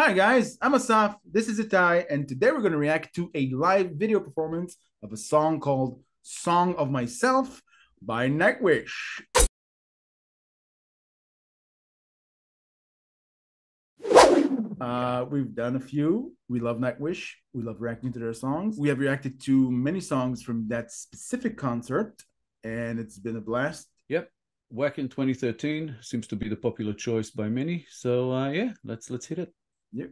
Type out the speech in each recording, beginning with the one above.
Hi guys, I'm Asaf, this is Itai, and today we're going to react to a live video performance of a song called Song of Myself by NIGHTWISH. We've done a few. We love NIGHTWISH. We love reacting to their songs. We have reacted to many songs from that specific concert, and it's been a blast. Yep. Wacken 2013 seems to be the popular choice by many. So yeah, let's hit it. Yep.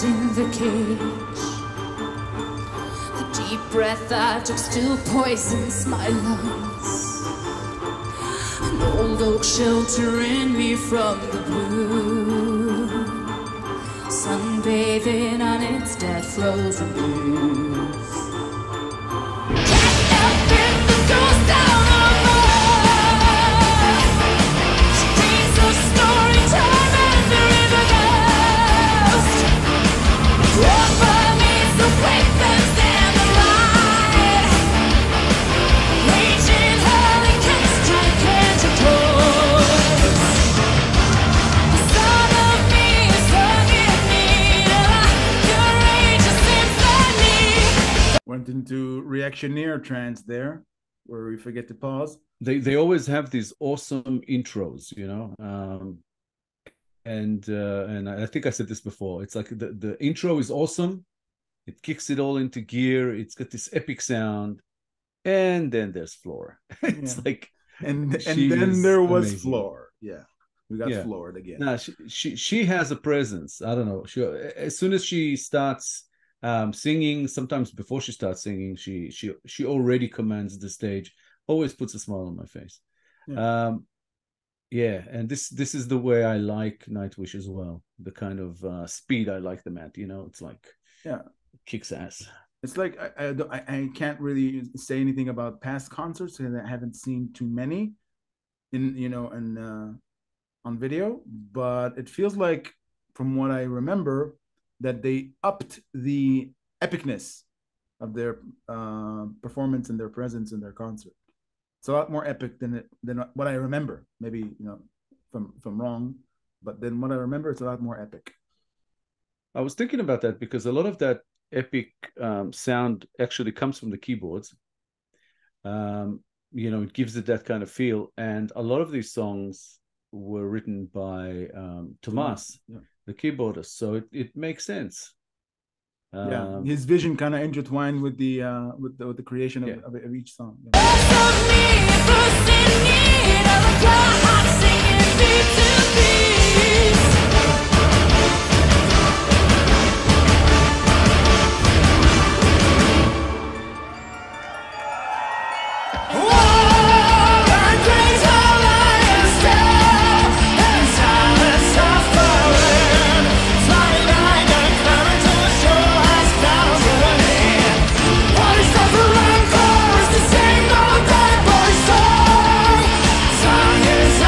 In the cage, the deep breath I took still poisons my lungs. An old oak sheltering me from the blue, sunbathing on its dead frozen leaves. Can't help it, the ghost down on mine. Streets of story time and the river ghost. Went into reactioneer trance there, where we forget to pause. They always have these awesome intros, you know. And I think I said this before. It's like the intro is awesome. It kicks it all into gear. It's got this epic sound, and then there's Floor. It's like, and then there was amazing. Floor. Yeah, we got floored again. Nah, she has a presence. I don't know. As soon as she starts singing, sometimes before she starts singing, she already commands the stage. Always puts a smile on my face. Yeah. Yeah, and this is the way I like NIGHTWISH as well. The kind of speed I like them at, you know. It's like, yeah, kicks ass. It's like I can't really say anything about past concerts because I haven't seen too many on video, but it feels like, from what I remember, that they upped the epicness of their performance and their presence in their concert. It's a lot more epic than what I remember. Maybe, if I'm wrong, but then what I remember, it's a lot more epic. I was thinking about that because a lot of that epic sound actually comes from the keyboards. It gives it that kind of feel, and a lot of these songs were written by Tomas, the keyboardist, so it makes sense. Yeah, his vision kind of intertwined with the creation of each song. Is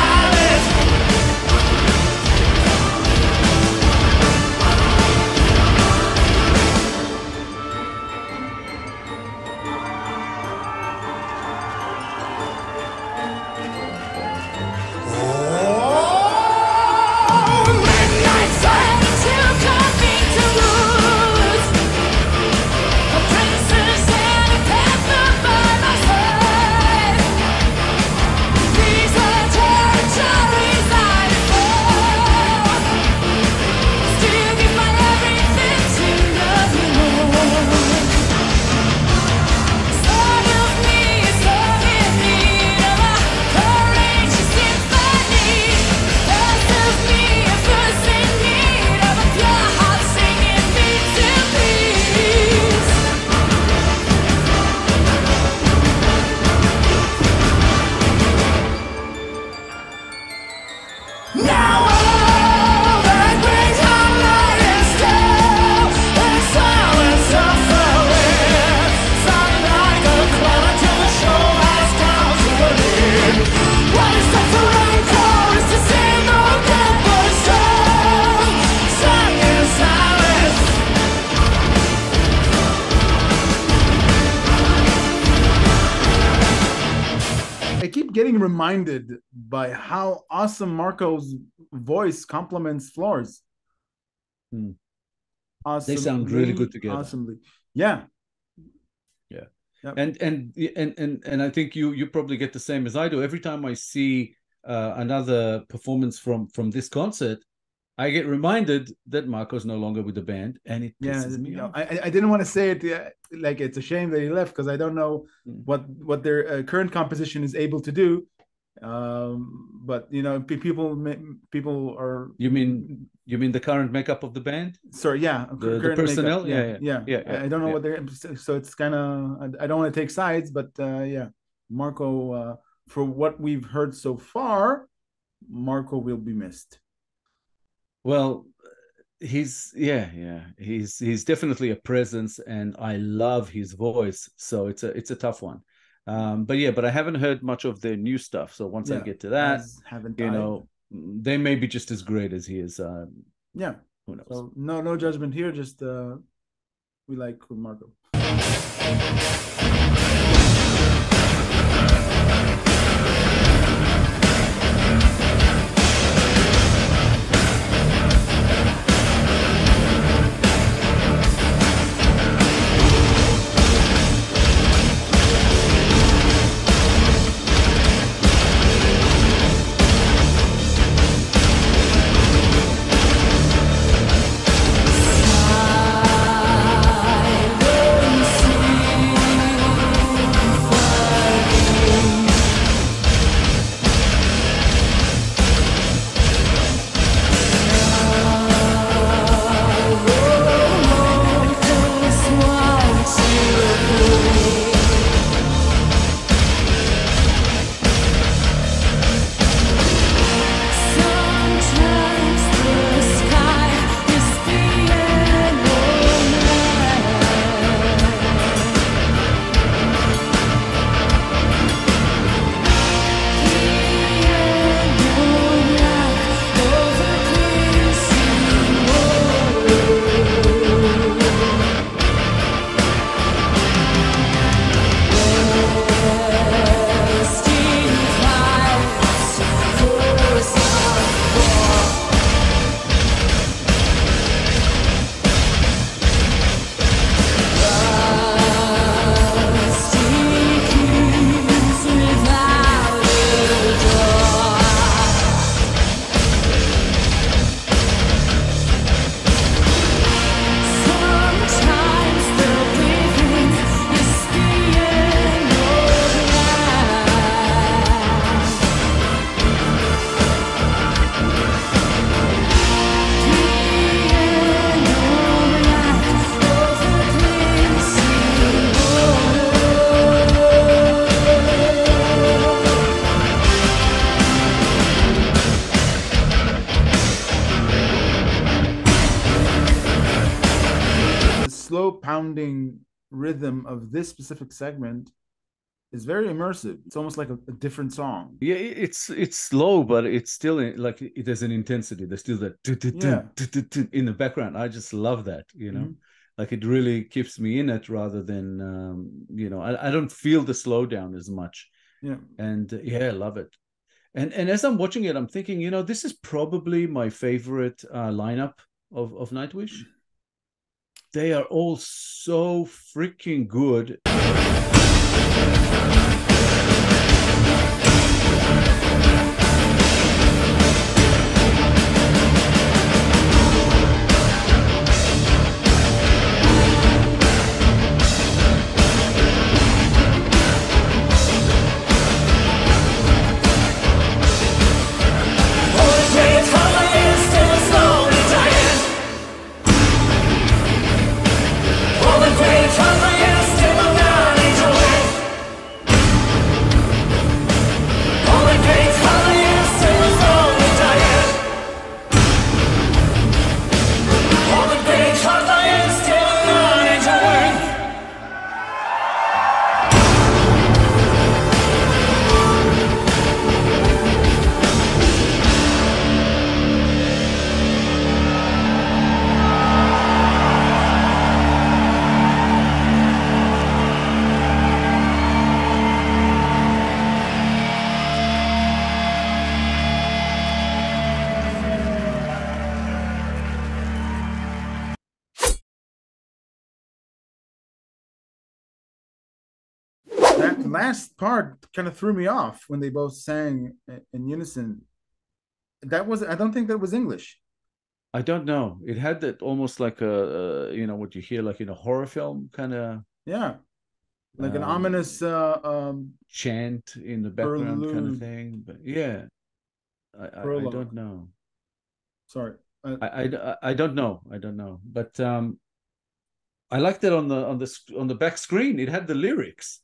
reminded by how awesome Marco's voice complements Floor's. Awesome. They sound really good together. Awesomely. Yeah. Yeah. Yep. And I think you probably get the same as I do. Every time I see another performance from this concert, I get reminded that Marco's no longer with the band, and it pisses me off. I didn't want to say it like it's a shame that he left, because I don't know what their current composition is able to do. But you know, people are. You mean the current makeup of the band? Sorry, yeah, the personnel. Yeah. I don't know what they're. So it's kind of. I don't want to take sides, but yeah, Marco. For what we've heard so far, Marco will be missed. Well, he's definitely a presence, and I love his voice. So it's a tough one. But I haven't heard much of their new stuff. So once I get to that, they may be just as great as he is. Who knows? So no judgment here. Just we like Marco. Pounding rhythm of this specific segment is very immersive. It's almost like a different song. Yeah, it's slow, but it's still like there's an intensity. There's still that in the background. I just love that, you know. Like it really keeps me in it rather than I don't feel the slowdown as much. Yeah. And I love it. And as I'm watching it, I'm thinking, this is probably my favorite lineup of Nightwish. They are all so freaking good. last part kind of threw me off when they both sang in unison. I don't think that was English. I don't know. It had that almost like a what you hear like in a horror film kind of Yeah, like an ominous chant in the background kind of thing. But yeah, I don't know. Sorry, I don't know. I don't know. But I liked it on the back screen. It had the lyrics,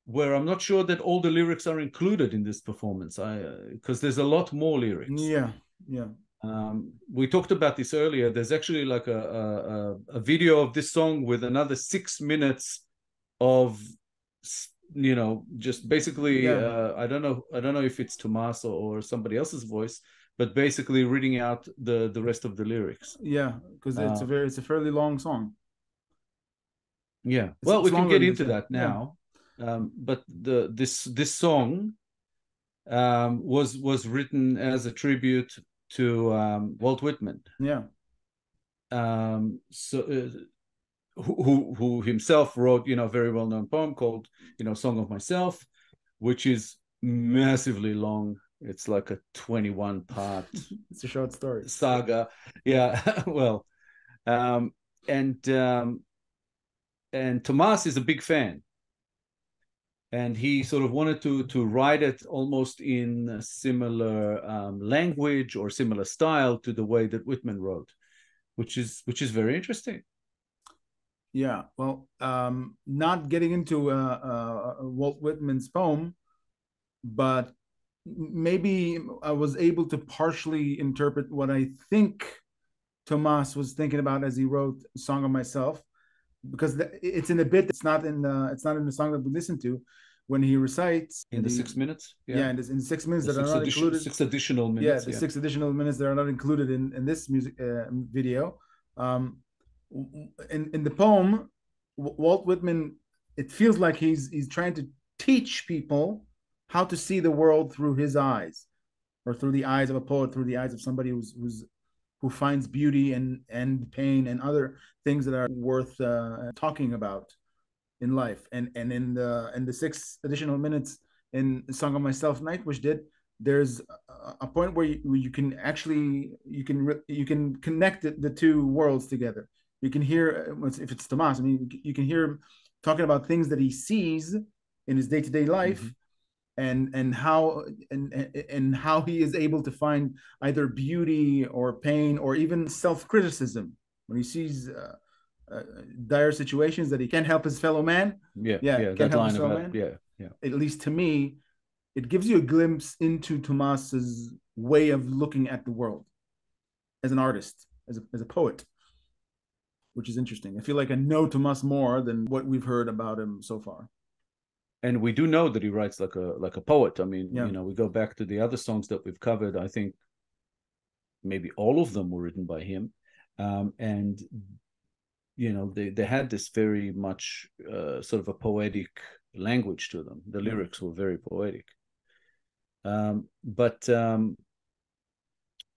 where I'm not sure that all the lyrics are included in this performance. Because there's a lot more lyrics. Yeah, yeah. We talked about this earlier. There's actually like a video of this song with another 6 minutes of just basically I don't know if it's Tomas or somebody else's voice, but basically reading out the rest of the lyrics. Yeah, because it's a fairly long song. Yeah, well, we can get into that now. Yeah. But this song was written as a tribute to Walt Whitman. Yeah. Who himself wrote, a very well-known poem called, Song of Myself, which is massively long. It's like a 21-part it's a short story saga. Yeah. Well, and Tomas is a big fan, and he sort of wanted to write it almost in a similar language or similar style to the way that Whitman wrote, which is very interesting. Yeah, well, not getting into Walt Whitman's poem, but maybe I was able to partially interpret what I think Tomas was thinking about as he wrote "Song of Myself," because it's in a bit. It's not in the song that we listened to when he recites in the 6 minutes. Yeah, in the 6 minutes that are not included. 6 additional minutes. Yeah, the 6 additional minutes that are not included in this music video. In the poem, Walt Whitman, it feels like he's trying to teach people how to see the world through his eyes, or through the eyes of a poet, through the eyes of somebody who finds beauty and pain and other things that are worth talking about in life. And in the 6 additional minutes in Song of Myself, Nightwish did, there's a point where you can actually you can connect the two worlds together. You can hear, if it's Tomas, I mean, you can hear him talking about things that he sees in his day-to-day life, and how he is able to find either beauty or pain or even self-criticism when he sees dire situations that he can't help his fellow man. That line about At least to me, it gives you a glimpse into Tomas's way of looking at the world as an artist, as a poet, which is interesting. I feel like I know Tomas more than what we've heard about him so far. And we do know that he writes like a poet. I mean, we go back to the other songs that we've covered. I think maybe all of them were written by him. And they had this very much sort of a poetic language to them. The lyrics were very poetic. But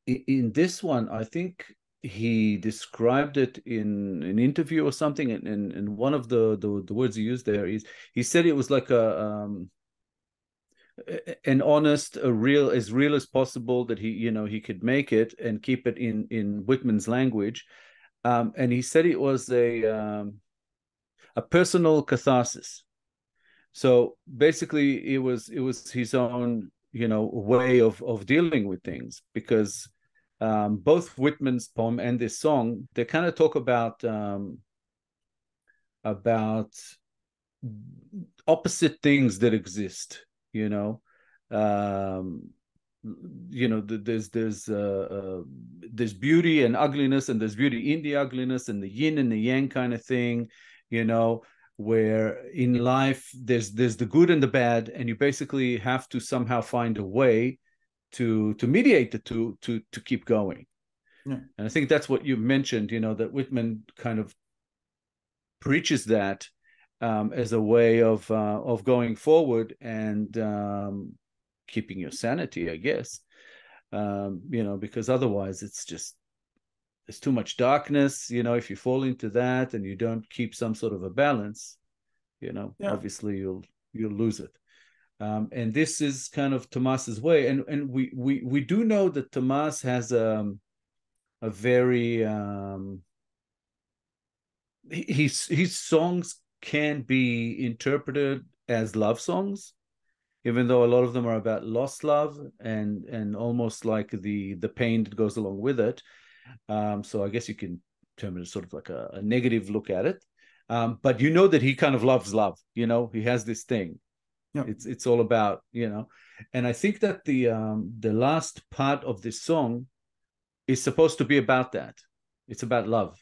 in this one, I think he described it in an interview or something, and one of the words he used there is, he said it was like an honest, as real as possible, that he could make it and keep it in Whitman's language, and he said it was a personal catharsis. So basically, it was his own way of dealing with things, because both Whitman's poem and this song, they kind of talk about opposite things that exist. There's beauty and ugliness, and there's beauty in the ugliness, and the yin and the yang kind of thing. Where in life there's the good and the bad, and you basically have to somehow find a way to mediate the two to keep going. And I think that's what you mentioned, that Whitman kind of preaches that as a way of going forward and keeping your sanity, I guess. Because otherwise there's too much darkness, if you fall into that and you don't keep some sort of a balance, obviously you'll lose it. And this is kind of Tomas's way. And we do know that Tomas has a very his songs can be interpreted as love songs, even though a lot of them are about lost love and almost like the pain that goes along with it. So I guess you can term it as sort of like a negative look at it. But you know that he kind of loves love. You know, he has this thing. Yeah. It's all about, you know. And I think that the last part of this song is supposed to be about that. It's about love,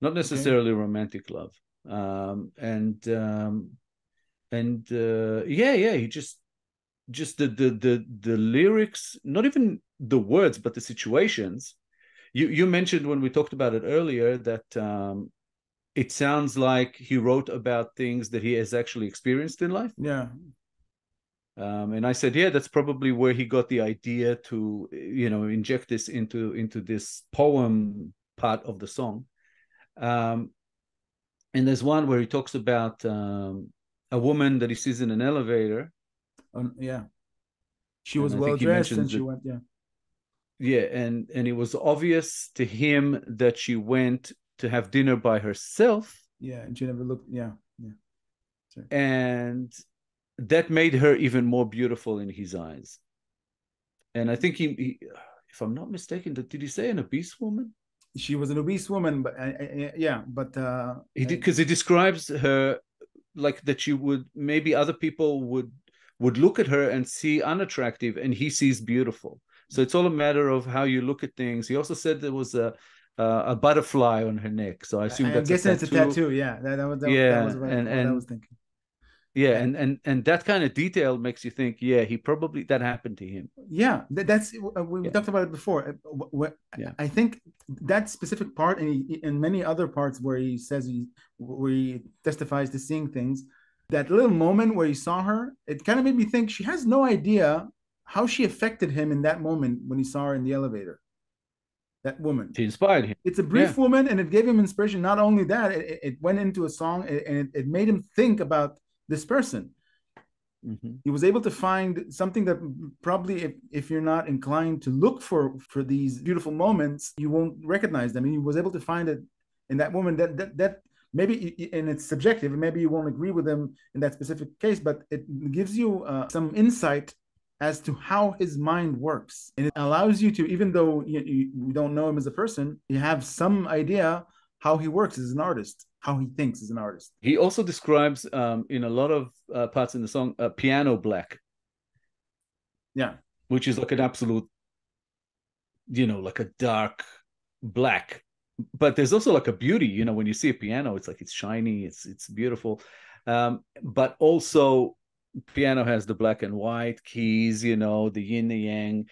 not necessarily romantic love. He just the lyrics, not even the words, but the situations. You mentioned when we talked about it earlier that it sounds like he wrote about things that he has actually experienced in life. Yeah. And I said, yeah, that's probably where he got the idea to, you know, inject this into this poem part of the song. And there's one where he talks about a woman that he sees in an elevator. Yeah. She was well dressed and she went, yeah. Yeah, and it was obvious to him that she went to have dinner by herself. Yeah, and she never looked, yeah. Sorry. And that made her even more beautiful in his eyes. And I think he if I'm not mistaken, did he say an obese woman? She was an obese woman, but he did, because he describes her like that she would, maybe other people would look at her and see unattractive, and he sees beautiful. So it's all a matter of how you look at things. He also said there was a butterfly on her neck, so I assume that's a tattoo. It's a tattoo. Yeah, that was what I was thinking. Yeah, and that kind of detail makes you think, yeah, that happened to him. Yeah, that's we talked about it before. I think that specific part, and many other parts where he says where he testifies to seeing things, that little moment where he saw her, it kind of made me think she has no idea how she affected him in that moment when he saw her in the elevator. That woman. She inspired him. It's a brief woman, and it gave him inspiration. Not only that, it went into a song, and it made him think about this person. Mm-hmm. He was able to find something that probably, if you're not inclined to look for these beautiful moments, you won't recognize them. And he was able to find it in that woman that maybe, and it's subjective, and maybe you won't agree with him in that specific case, but it gives you some insight as to how his mind works. And it allows you to, even though you don't know him as a person, you have some idea how he works as an artist, how he thinks as an artist. He also describes in a lot of parts in the song piano black. Yeah. Which is like an absolute, like a dark black. But there's also like a beauty, when you see a piano, it's like it's shiny, it's beautiful. But also piano has the black and white keys, the yin and yang.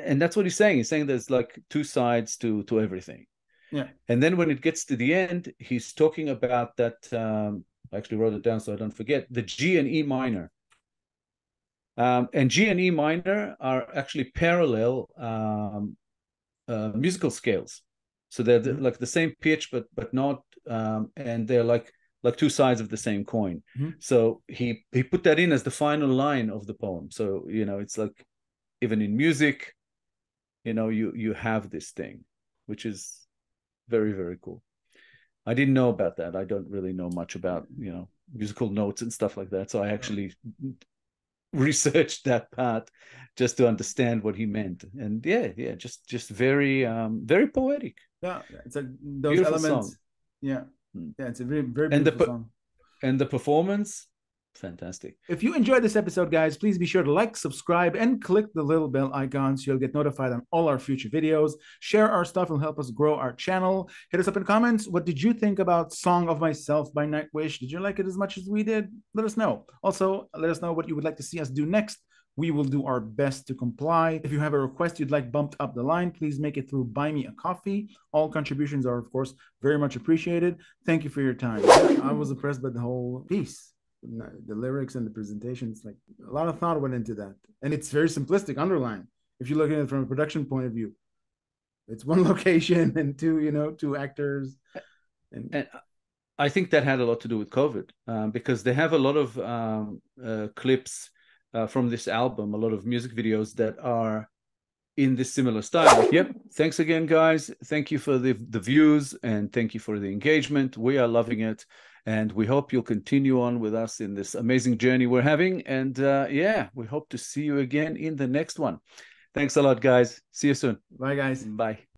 And that's what he's saying. He's saying there's like two sides to everything. Yeah. And then when it gets to the end, he's talking about that. I actually wrote it down so I don't forget, the G and E minor. And G and E minor are actually parallel musical scales. So they're like the same pitch, but not, and they're like two sides of the same coin. Mm-hmm. So he put that in as the final line of the poem. So, it's like, even in music, you have this thing, which is very, very cool. I didn't know about that. I don't really know much about, musical notes and stuff like that. So I actually researched that part just to understand what he meant. And just very, very poetic. Yeah, it's like those beautiful elements. Song. Yeah, it's a very, very beautiful song. And the performance, fantastic. If you enjoyed this episode, guys, please be sure to like, subscribe, and click the little bell icon so you'll get notified on all our future videos. Share our stuff and help us grow our channel. Hit us up in comments. What did you think about Song of Myself by NIGHTWISH? Did you like it as much as we did? Let us know. Also, let us know what you would like to see us do next. We will do our best to comply. If you have a request you'd like bumped up the line, please make it through BuyMeACoffee. All contributions are, of course, very much appreciated. Thank you for your time. I was impressed by the whole piece. The lyrics and the presentation, it's like a lot of thought went into that, and it's very simplistic underlying. If you look at it from a production point of view, it's one location and two actors, and I think that had a lot to do with COVID, because they have a lot of clips from this album, a lot of music videos that are in this similar style. Yep. Thanks again, guys. Thank you for the views, and thank you for the engagement. We are loving it, and we hope you'll continue on with us in this amazing journey we're having. And yeah, we hope to see you again in the next one. Thanks a lot, guys. See you soon. Bye, guys. Bye.